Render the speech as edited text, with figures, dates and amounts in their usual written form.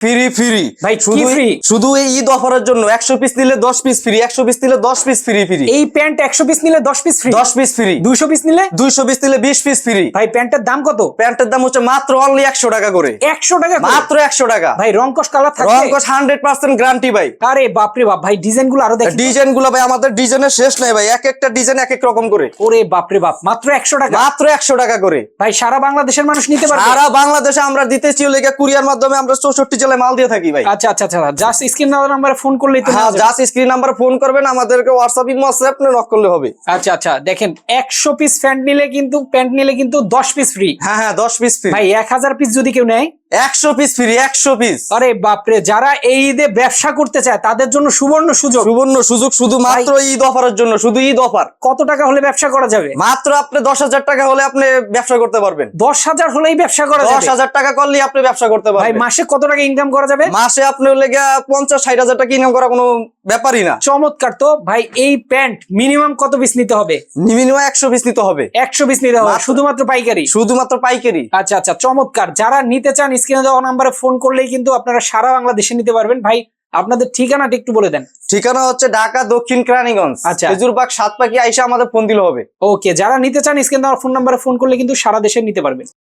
Free free ভাই কি free? শুধু এই ঈদ অফারের জন্য 100 পিস নিলে 10 পিস ফ্রি, 100 পিস নিলে 10 পিস ফ্রি ফ্রি। এই প্যান্ট 100 পিস নিলে 10 piece free, 10 piece free. 200 piece নিলে 200 পিস নিলে 20 পিস ফ্রি। ভাই প্যান্টের দাম কত? প্যান্টের দাম হচ্ছে মাত্র অনলি 100 টাকা করে। 100 টাকা করে? মাত্র 100 টাকা। ভাই রংকশ কালার থাকবে? রংকশ 100% গ্যারান্টি ভাই। আরে বাপ রে বাপ, ভাই ডিজাইন গুলো আরো দেখি। ডিজাইন গুলো ভাই আমাদের ডিজাইনের শেষ নাই ভাই, এক একটা ডিজাইন এক এক রকম করে। ওরে বাপ রে বাপ, মাত্র 100 টাকা? মাত্র 100 টাকা করে। ভাই সারা বাংলাদেশের মানুষ নিতে পারবে? সারা বাংলাদেশে আমরা দিতেছি লেগে কুরিয়ার মাধ্যমে, আমরা 64 জেলায় মাল দিয়ে থাকি ভাই। আচ্ছা আচ্ছা আচ্ছা, জাস্ট স্ক্রিন নাম্বারে ফোন করলেই তো? হ্যাঁ, জাস্ট স্ক্রিন নাম্বার ফোন করবেন, আমাদেরকে হোয়াটসঅ্যাপ ইমো আছে, আপনি নক করলে হবে। আচ্ছা আচ্ছা, দেখেন 100 পিস প্যান্ট নিলে কিন্তু 10 পিস ফ্রি। হ্যাঁ হ্যাঁ, 10 পিস ফ্রি। ভাই 1000 পিস যদি কেউ নেয় 100 পিস ফ্রি, 100 পিস। আরে বাপরে, যারা এই ঈদে ব্যবসা করতে চায় তাদের জন্য সুবর্ণ সুযোগ। সুবর্ণ সুযোগ শুধুমাত্র ঈদ অফারের জন্য, শুধু ঈদ অফার। কত টাকা হলে ব্যবসা করা যাবে? মাত্র আপনি 10,000 টাকা হলে আপনি ব্যবসা করতে পারবেন। 10,000 হলেই ব্যবসা করা যাবে? 10,000 টাকা করলে আপনি ব্যবসা করতে ভাই পারবেন। মাসে কত টাকা ইনকাম করা যাবে? মাসে আপনি লেগে 50-60 হাজার টাকা ইনকাম করা কোনো ব্যাপারই না। চমৎকার তো ভাই। এই প্যান্ট মিনিমাম কত পিস নিতে হবে? মিনিমাম 100 পিস নিতে হবে। 100 পিস নিতে হবে, মাত্র। শুধুমাত্র পাইকারি? শুধুমাত্র পাইকারি। আচ্ছা আচ্ছা, চমৎকার। যারা নিতে চান স্ক্রিনে দেওয়া নাম্বারে ফোন করলেই কিন্তু আপনারা সারা বাংলাদেশে নিতে পারবেন। ভাই আপনাদের ঠিকানাটা একটু বলে দেন। ঠিকানা হচ্ছে ঢাকা দক্ষিণ কেরানীগঞ্জ, আচ্ছা। খেজুরবাগ সাতপাকি আইসা আমাদের ফোন দিলে হবে। ওকে, যারা নিতে চান স্ক্রিনে দেওয়া ফোন নাম্বারে ফোন করলে কিন্তু সারা দেশে নিতে পারবেন।